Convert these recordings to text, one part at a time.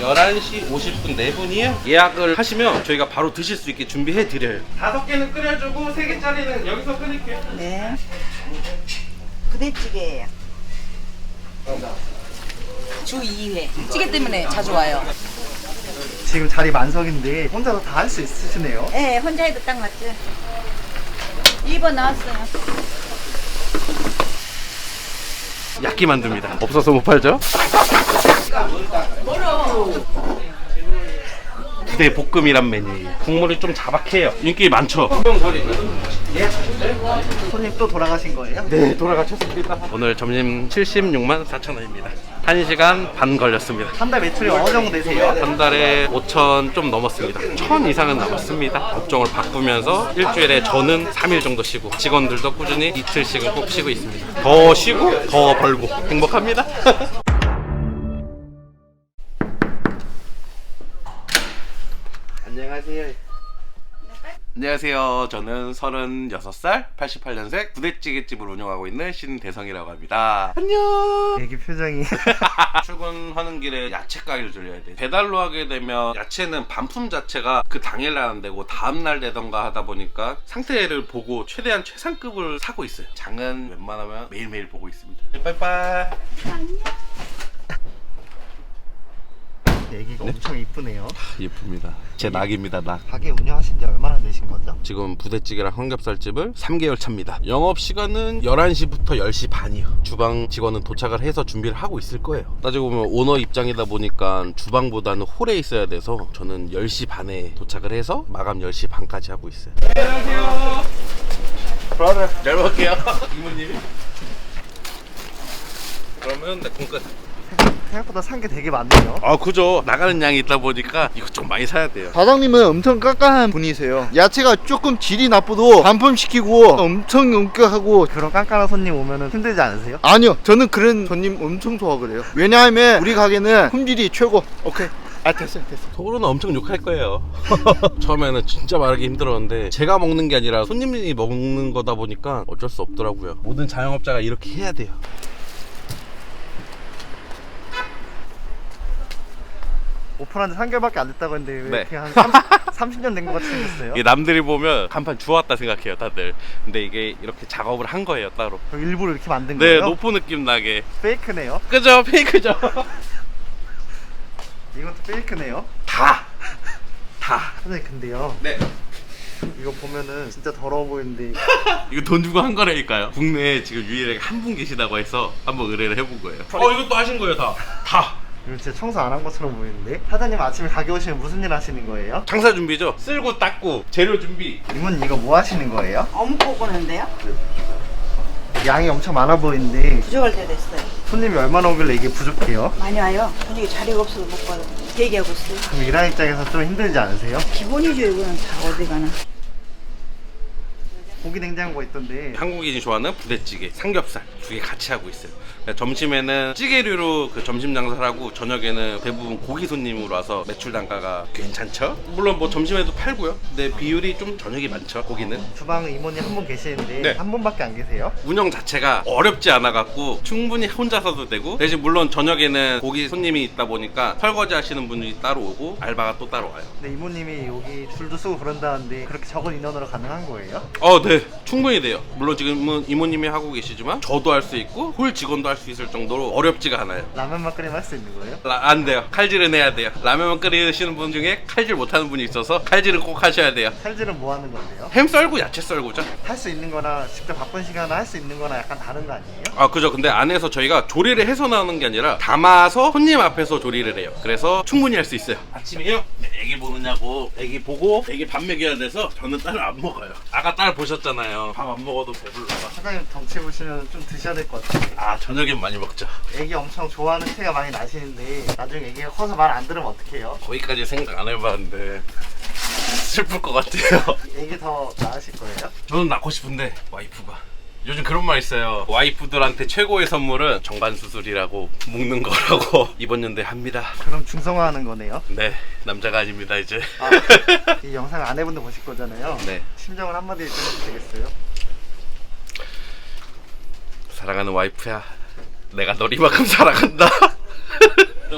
11시 50분 4분이에요. 예약을 하시면 저희가 바로 드실 수 있게 준비해 드려요. 5개는 끓여주고 3개짜리는 여기서 끓일게요. 네. 부대찌개예요. 주 2회. 찌개 때문에 자주 와요. 지금 자리 만석인데 혼자서 다 할 수 있으시네요. 네, 혼자 해도 딱 맞죠. 2번 나왔어요. 야끼 만듭니다. 없어서 못 팔죠? 부대 볶음이란 메뉴예요. 국물이 좀 자박해요. 인기 많죠? 예? 손님 또 돌아가신 거예요? 네, 돌아가셨습니다. 오늘 점심 76만 4천 원입니다. 1시간 반 걸렸습니다. 한 달 매출이 어느 정도 되세요? 한 달에 5천 좀 넘었습니다. 1,000 이상은 남았습니다. 업종을 바꾸면서 일주일에 저는 3일 정도 쉬고 직원들도 꾸준히 이틀씩은 꼭 쉬고 있습니다. 더 쉬고 더 벌고 행복합니다. 안녕하세요. 안녕하세요. 저는 36살 88년생 부대찌개집을 운영하고 있는 신대성이라고 합니다. 안녕. 애기 표정이. 출근하는 길에 야채 가게를 들려야 돼. 배달로 하게 되면 야채는 반품 자체가 그 당일날 안 되고 다음날 되던가 하다 보니까 상태를 보고 최대한 최상급을 사고 있어요. 장은 웬만하면 매일매일 보고 있습니다. 빠이빠이. 애기가 엄청 이쁘네요. 예쁩니다. 제 낙입니다, 낙. 가게 운영하신 지 얼마나 되신 거죠? 지금 부대찌개랑 삼겹살집을 3개월 차입니다. 영업시간은 11시부터 10시 반이요. 주방 직원은 도착을 해서 준비를 하고 있을 거예요. 따지고 보면 오너 입장이다 보니까 주방보다는 홀에 있어야 돼서 저는 10시 반에 도착을 해서 마감 10시 반까지 하고 있어요. 안녕하세요. 브라더. 잘 먹을게요. 이모님이. 그러면 내 공 끝. 생각보다 산 게 되게 많네요. 아, 그죠. 나가는 양이 있다 보니까 이거 좀 많이 사야 돼요. 사장님은 엄청 깐깐한 분이세요. 야채가 조금 질이 나쁘도 반품시키고 엄청 엄격하고. 그런 깐깐한 손님 오면은 힘들지 않으세요? 아니요, 저는 그런 손님 엄청 좋아하거든요. 왜냐하면 우리 가게는 품질이 최고. 오케이. 아, 됐어요. 속으로는 엄청 욕할 거예요. 처음에는 진짜 말하기 힘들었는데 제가 먹는 게 아니라 손님이 먹는 거다 보니까 어쩔 수 없더라고요. 모든 자영업자가 이렇게 해야 돼요. 오픈한 지 3개월밖에 안 됐다고 했는데 왜 네. 이렇게 한 30년 된 것 같이 생겼어요? 이게 남들이 보면 간판 주웠다 생각해요, 다들. 근데 이게 이렇게 작업을 한 거예요, 따로. 일부러 이렇게 만든 네, 거예요? 노포 느낌 나게. 페이크네요? 그죠? 페이크죠? 이것도 페이크네요? 다. 사장님 근데요, 네. 이거 보면은 진짜 더러워 보이는데 이거 돈 주고 한 거라니까요. 국내에 지금 유일하게 한 분 계시다고 해서 한번 의뢰를 해본 거예요. 이것도 하신 거예요, 다. 이거 진짜 청소 안 한 것처럼 보이는데? 사장님 아침에 가게 오시면 무슨 일 하시는 거예요? 장사 준비죠? 쓸고 닦고 재료 준비. 이모님 이거 뭐 하시는 거예요? 어묵 볶는데요? 양이 엄청 많아 보이는데 부족할 때 됐어요. 손님이 얼마나 오길래 이게 부족해요? 많이 와요. 저녁에 자리가 없어서 못 가요. 대기하고 있어요. 그럼 일하는 입장에서 좀 힘들지 않으세요? 기본이죠, 이거는 다 어디 가나. 고기 냉장고가 있던데 한국인이 좋아하는 부대찌개, 삼겹살 두 개 같이 하고 있어요. 그러니까 점심에는 찌개류로 그 점심 장사를 하고 저녁에는 대부분 고기 손님으로 와서 매출 단가가 괜찮죠? 물론 뭐 점심에도 팔고요. 근데 비율이 좀 저녁이 많죠, 고기는. 주방 이모님 한 분 계시는데 네. 한 분밖에 안 계세요? 운영 자체가 어렵지 않아 갖고 충분히 혼자서도 되고, 대신 물론 저녁에는 고기 손님이 있다 보니까 설거지 하시는 분이 따로 오고 알바가 또 따로 와요. 근데 이모님이 여기 줄도 쓰고 그런다는데 그렇게 적은 인원으로 가능한 거예요? 네, 충분히 돼요. 물론 지금은 이모님이 하고 계시지만 저도 할 수 있고 홀 직원도 할 수 있을 정도로 어렵지가 않아요. 라면만 끓이면 할 수 있는 거예요? 안 돼요. 칼질은 해야 돼요. 라면만 끓이시는 분 중에 칼질 못하는 분이 있어서 칼질은 꼭 하셔야 돼요. 칼질은 뭐 하는 건데요? 햄 썰고 야채 썰고죠. 할 수 있는 거나 직접 바쁜 시간에 할 수 있는 거나 약간 다른 거 아니에요? 그죠. 근데 안에서 저희가 조리를 해서 나오는 게 아니라 담아서 손님 앞에서 조리를 해요. 그래서 충분히 할 수 있어요. 아침에요? 애기 보느냐고. 애기 보고 애기 밥 먹여야 돼서 저는 딸을 안 먹어요. 아까 딸 보셨잖아요. 밥 안 먹어도 배불러가. 사장님 덩치 보시면 좀 드셔야 될 것 같아요. 저녁엔 많이 먹죠. 애기 엄청 좋아하는 티가 많이 나시는데 나중에 애기가 커서 말 안 들으면 어떡해요? 거기까지 생각 안 해봤는데 슬플 것 같아요. 애기 더 낳으실 거예요? 저는 낳고 싶은데 와이프가 요즘 그런 말 있어요. 와이프들한테 최고의 선물은 정관 수술이라고 묶는 거라고 이번 연도에 합니다. 그럼 중성화하는 거네요? 네, 남자가 아닙니다 이제. 이 영상 아내분도 보실 거잖아요. 네. 심정을 한마디 좀 해주시겠어요? 사랑하는 와이프야, 내가 널 이만큼 사랑한다.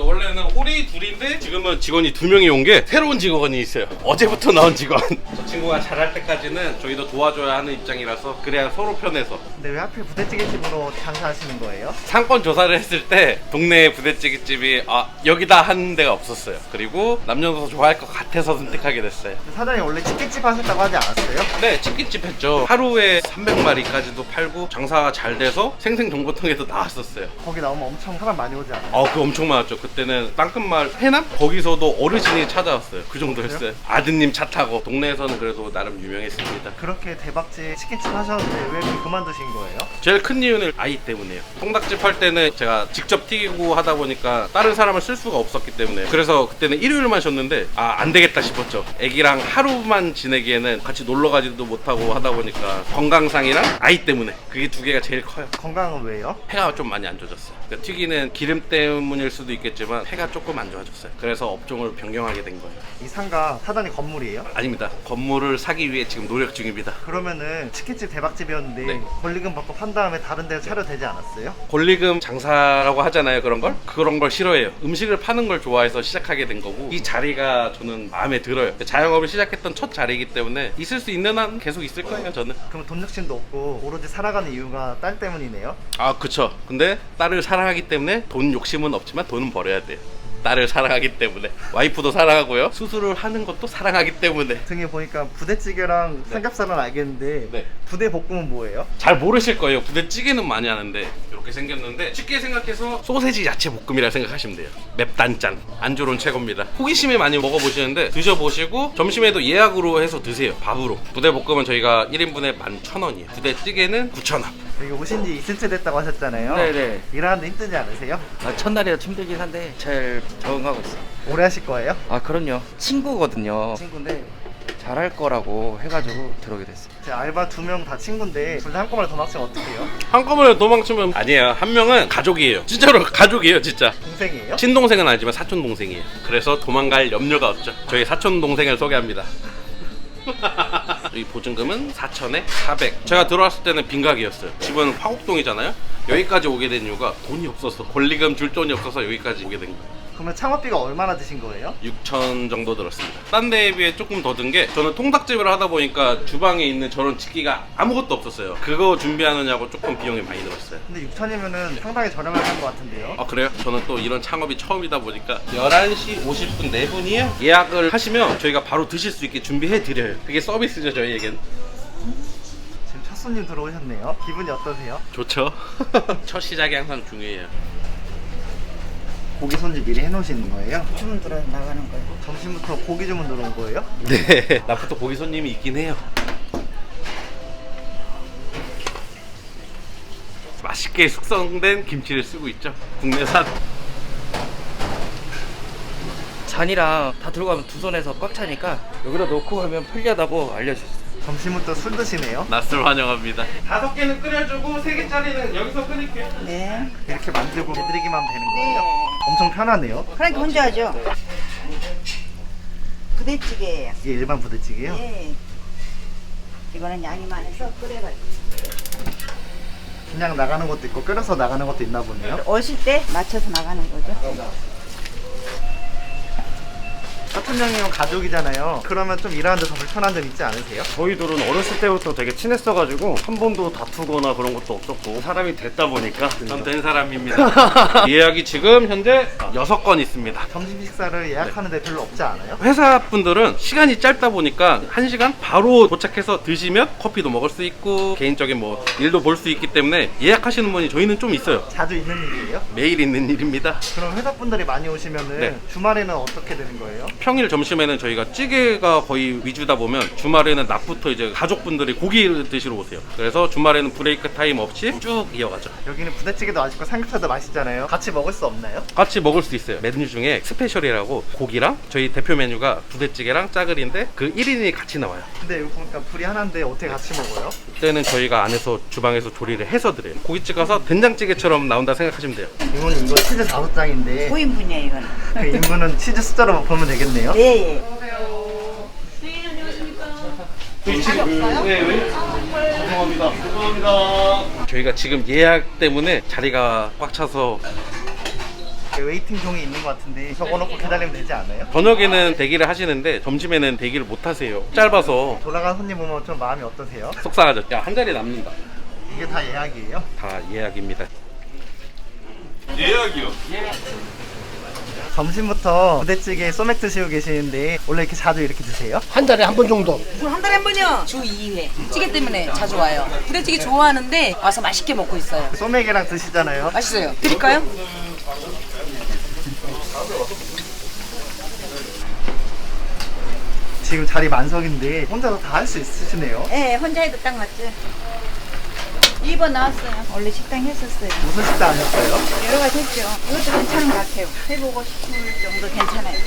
원래는 홀이 둘인데 지금은 직원이 2명이 온 게 새로운 직원이 있어요. 어제부터 나온 직원. 저 친구가 잘할 때까지는 저희도 도와줘야 하는 입장이라서 그래야 서로 편해서. 근데 왜 하필 부대찌개집으로 장사하시는 거예요? 상권 조사를 했을 때 동네 부대찌개집이 여기다 하는 데가 없었어요. 그리고 남녀노소 좋아할 것 같아서 선택하게 됐어요. 사장님 원래 치킨집 하셨다고 하지 않았어요? 네, 치킨집 했죠. 하루에 300마리까지도 팔고 장사가 잘 돼서 생생정보통에도 나왔었어요. 거기 나오면 엄청 사람 많이 오지 않아요? 그거 엄청 많았죠. 그때는 땅끝마을 해남? 거기서도 어르신이 찾아왔어요. 그 정도였어요. 아드님 차 타고. 동네에서는 그래도 나름 유명했습니다. 그렇게 대박집 치킨집 하셨는데 왜 그만두신 거예요? 제일 큰 이유는 아이 때문이에요. 통닭집 할 때는 제가 직접 튀기고 하다 보니까 다른 사람을 쓸 수가 없었기 때문에, 그래서 그때는 일요일만 쉬었는데 안 되겠다 싶었죠. 애기랑 하루만 지내기에는 같이 놀러 가지도 못하고 하다 보니까 건강상이랑 아이 때문에 그게 두 개가 제일 커요. 건강은 왜요? 폐가 좀 많이 안 좋아졌어요. 그러니까 튀기는 기름 때문일 수도 있겠지만 폐가 조금 안 좋아졌어요. 그래서 업종을 변경하게 된 거예요. 이 상가 사장님 건물이에요? 아닙니다. 건물을 사기 위해 지금 노력 중입니다. 그러면은 치킨집 대박집이었는데 네. 권리금 받고 판 다음에 다른 데 차려되지 않았어요? 권리금 장사라고 하잖아요. 그런 걸 싫어해요. 음식을 파는 걸 좋아해서 시작하게 된 거고, 이 자리가 저는 마음에 들어요. 자영업을 시작했던 첫 자리이기 때문에 있을 수 있는 한 계속 있을 거예요. 저는. 그럼 돈 욕심도 없고 오로지 살아가는 이유가 딸 때문이네요? 그쵸. 근데 딸을 사랑하기 때문에 돈 욕심은 없지만 돈은 벌어야 돼요. 딸을 사랑하기 때문에. 와이프도 사랑하고요. 수술을 하는 것도 사랑하기 때문에. 등에 보니까 부대찌개랑 삼겹살은 알겠는데 네. 부대볶음은 뭐예요? 잘 모르실 거예요. 부대찌개는 많이 하는데 이렇게 생겼는데, 쉽게 생각해서 소세지 야채 볶음이라 생각하시면 돼요. 맵단짠. 안주로는 최고입니다. 호기심에 많이 먹어보시는데 드셔보시고 점심에도 예약으로 해서 드세요. 밥으로. 부대볶음은 저희가 1인분에 11,000원이에요. 부대찌개는 9,000원. 여기 오신 지 이틀째 됐다고 하셨잖아요. 네네. 일하는데 힘들지 않으세요? 첫날이라 힘들긴 한데 잘 적응하고 있어요. 오래 하실 거예요? 그럼요. 친구거든요. 친구인데 잘할 거라고 해가지고 들어오게 됐어요. 제 알바 2명 다 친구인데 둘 다 한꺼번에 도망치면 어떡해요? 한꺼번에 도망치면 아니에요. 한 명은 가족이에요. 진짜로 가족이에요. 진짜. 동생이에요? 친동생은 아니지만 사촌 동생이에요. 그래서 도망갈 염려가 없죠. 저희 사촌 동생을 소개합니다. 이 보증금은 4,000에 400. 제가 들어왔을 때는 빈각이었어요. 집은 화곡동이잖아요. 여기까지 오게 된 이유가 돈이 없어서, 권리금 줄 돈이 없어서 여기까지 오게 된 거예요. 그러면 창업비가 얼마나 드신 거예요? 6,000 정도 들었습니다. 딴 데에 비해 조금 더 든 게, 저는 통닭집을 하다 보니까 주방에 있는 저런 직기가 아무것도 없었어요. 그거 준비하느냐고 조금 비용이 많이 들었어요. 근데 6,000이면은 상당히 저렴하게 한 것 같은데요? 그래요? 저는 또 이런 창업이 처음이다 보니까 11시 50분 4분이에요. 예약을 하시면 저희가 바로 드실 수 있게 준비해 드려요. 그게 서비스죠, 저희에겐. 지금 첫 손님 들어오셨네요. 기분이 어떠세요? 좋죠. 첫 시작이 항상 중요해요. 고기 손질 미리 해놓으시는 거예요? 주문 들어 나가는 거예요. 점심부터 고기 주문 들어온 거예요? 네. 나부터 고기 손님이 있긴 해요. 맛있게 숙성된 김치를 쓰고 있죠. 국내산. 잔이랑 다 들고 가면 두 손에서 꽉 차니까 여기다 놓고 가면 편리하다고 알려주셨어요. 점심부터 술 드시네요? 낯을 환영합니다. 5개는 끓여주고 3개짜리는 여기서 끓일게요. 네. 이렇게 만들고 해드리기만 하면 되는 네. 거예요? 엄청 편하네요. 그러니까 혼자 하죠. 부대찌개예요. 이게 일반 부대찌개요? 예. 이거는 양이 많아서 끓여가지고. 그냥 나가는 것도 있고 끓여서 나가는 것도 있나 보네요. 오실 때 맞춰서 나가는 거죠. 사촌형이랑 가족이잖아요. 그러면 좀 일하는데 더 불편한 점 있지 않으세요? 저희들은 어렸을 때부터 되게 친했어가지고 한 번도 다투거나 그런 것도 없었고 사람이 됐다 보니까 전 된 사람입니다. 예약이 지금 현재 6건 있습니다. 점심 식사를 예약하는데 별로 없지 않아요? 회사 분들은 시간이 짧다 보니까 1시간 바로 도착해서 드시면 커피도 먹을 수 있고 개인적인 뭐 일도 볼 수 있기 때문에 예약하시는 분이 저희는 좀 있어요. 자주 있는 일이에요? 매일 있는 일입니다. 그럼 회사 분들이 많이 오시면은 네. 주말에는 어떻게 되는 거예요? 평일 점심에는 저희가 찌개가 거의 위주다 보면 주말에는 낮부터 이제 가족분들이 고기를 드시러 오세요. 그래서 주말에는 브레이크 타임 없이 쭉 이어가죠. 여기는 부대찌개도 맛있고 삼겹살도 맛있잖아요. 같이 먹을 수 없나요? 같이 먹을 수 있어요. 메뉴 중에 스페셜이라고 고기랑 저희 대표 메뉴가 부대찌개랑 짜글인데 그 1인이 같이 나와요. 근데 여기 보니까 불이 하나인데 어떻게 같이 먹어요? 그때는 저희가 안에서 주방에서 조리를 해서 드려요. 고깃집 가서 된장찌개처럼 나온다 생각하시면 돼요. 이모님 이거 치즈 5장인데 5인분이에요, 이거는. 그 인분은 치즈 숫자로 보면 되겠네요? 예, 예. 저희가 지금 예약 때문에 자리가 꽉 차서 웨이팅 종이 있는 것 같은데 적어놓고 기다리면 되지 않아요? 저녁에는 대기를 하시는데 점심에는 대기를 못 하세요. 짧아서 돌아간 손님 보면 좀 마음이 어떠세요? 속상하죠. 야, 한 자리 남는다. 이게 다 예약이에요? 다 예약입니다. 예약이요? 점심부터 부대찌개 소맥 드시고 계시는데 원래 이렇게 자주 이렇게 드세요? 한 달에 한 번 정도. 한 달에 한 번요. 주 2회. 찌개 때문에 자주 와요. 부대찌개 좋아하는데 와서 맛있게 먹고 있어요. 소맥이랑 드시잖아요. 맛있어요. 드릴까요? 지금 자리 만석인데 혼자서 다 할 수 있으시네요. 네, 혼자 해도 딱 맞죠. 2번 나왔어요. 원래 식당 했었어요. 무슨 식당 하셨어요? 여러 가지 했죠. 이것도 괜찮은 것 같아요. 해보고 싶을 정도 괜찮아요.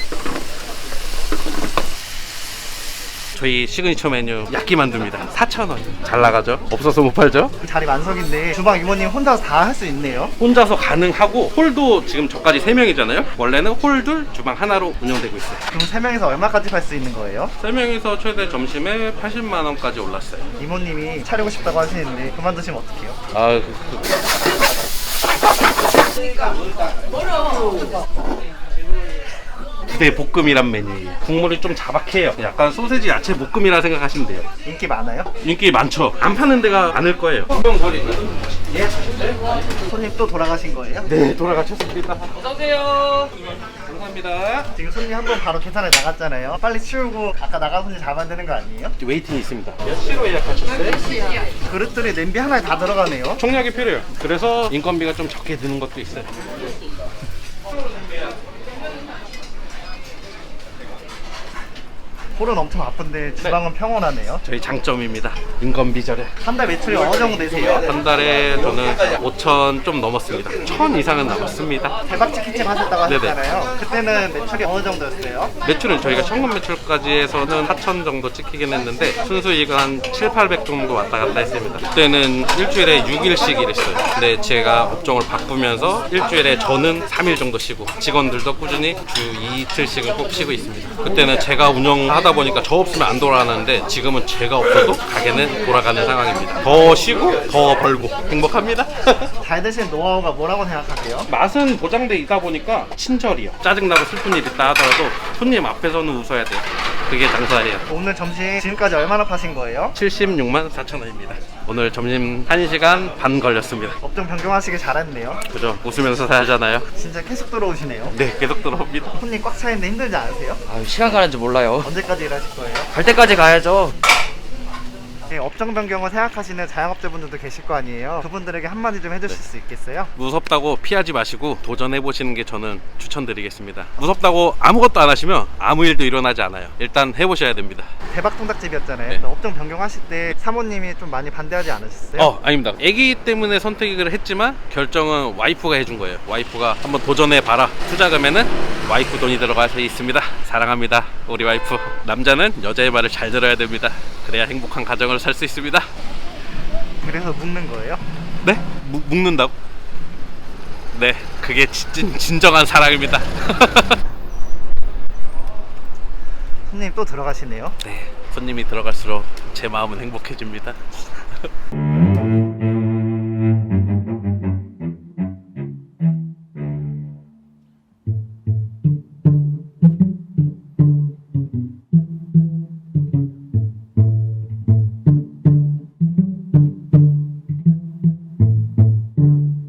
저희 시그니처 메뉴 야끼만두입니다. 4,000원. 잘 나가죠? 없어서 못 팔죠? 자리 만석인데 주방 이모님 혼자서 다 할 수 있네요. 혼자서 가능하고 홀도 지금 저까지 3명이잖아요. 원래는 홀 둘 주방 하나로 운영되고 있어요. 그럼 3명이서 얼마까지 팔 수 있는 거예요? 3명이서 최대 점심에 80만 원까지 올랐어요. 이모님이 차리고 싶다고 하시는데 그만두시면 어떡해요? 아, 부대 볶음이란 메뉴예요. 국물이 좀 자박해요. 약간 소세지 야채 볶음이라 생각하시면 돼요. 인기 많아요? 인기 많죠. 안 파는 데가 많을 거예요. 한번 거리. 손님 또 돌아가신 거예요? 네, 돌아가셨습니다. 어서 오세요. 감사합니다. 지금 손님 한 번 바로 계산에 나갔잖아요. 빨리 치우고 아까 나간 손님 잡아야 되는 거 아니에요? 웨이팅이 있습니다. 몇 시로 예약하셨어요? 그릇들이 냄비 하나에 다 들어가네요. 총량이 필요해요. 그래서 인건비가 좀 적게 드는 것도 있어요. 홀은 엄청 아픈데 주방은 평온하네요. 저희 장점입니다. 인건비 절약. 한 달 매출이 어느 정도 되세요? 한 달에 저는 5천 좀 넘었습니다. 1,000 이상은 남았습니다. 대박치킨집 하셨다고 네네. 하셨잖아요. 그때는 매출이 어느 정도였어요? 매출은 저희가 현금 매출까지 해서는 4천 정도 찍히긴 했는데 순수익은 한 7, 800 정도 왔다 갔다 했습니다. 그때는 일주일에 6일씩 일했어요. 근데 제가 업종을 바꾸면서 일주일에 저는 3일 정도 쉬고 직원들도 꾸준히 주 이틀씩은 꼭 쉬고 있습니다. 그때는 제가 운영하다 보니까 저 없으면 안 돌아가는데 지금은 제가 없어도 가게는 돌아가는 상황입니다. 더 쉬고 더 벌고 행복합니다. 잘 드시는 노하우가 뭐라고 생각하세요? 맛은 보장돼 있다 보니까 친절이요. 짜증나고 슬픈 일 있다 하더라도 손님 앞에서는 웃어야 돼요. 그게 장사예요. 오늘 점심 지금까지 얼마나 파신 거예요? 76만 4천 원입니다. 오늘 점심 1시간 반 걸렸습니다. 업종 변경하시길 잘했네요. 그죠? 웃으면서 사야잖아요. 진짜 계속 들어오시네요. 네, 계속 들어옵니다. 손님 꽉 차 있는데 힘들지 않으세요? 아, 시간 가는 줄 몰라요. 언제까지 일하실 거예요? 갈 때까지 가야죠. 네, 업종 변경을 생각하시는 자영업자분들도 계실 거 아니에요. 그분들에게 한마디 좀 해주실 수 있겠어요? 무섭다고 피하지 마시고 도전해보시는 게 저는 추천드리겠습니다. 무섭다고 아무것도 안 하시면 아무 일도 일어나지 않아요. 일단 해보셔야 됩니다. 대박 통닭집이었잖아요. 네. 업종 변경하실 때 사모님이 좀 많이 반대하지 않으셨어요? 아닙니다. 애기 때문에 선택을 했지만 결정은 와이프가 해준 거예요. 와이프가 한번 도전해봐라. 투자금에는 와이프 돈이 들어가서 있습니다. 사랑합니다, 우리 와이프. 남자는 여자의 말을 잘 들어야 됩니다. 그래야 행복한 가정을 살 수 있습니다. 그래서 묵는 거예요? 네? 묵는다고? 네, 그게 진정한 사랑입니다. 손님 또 들어가시네요. 네, 손님이 들어갈수록 제 마음은 행복해집니다.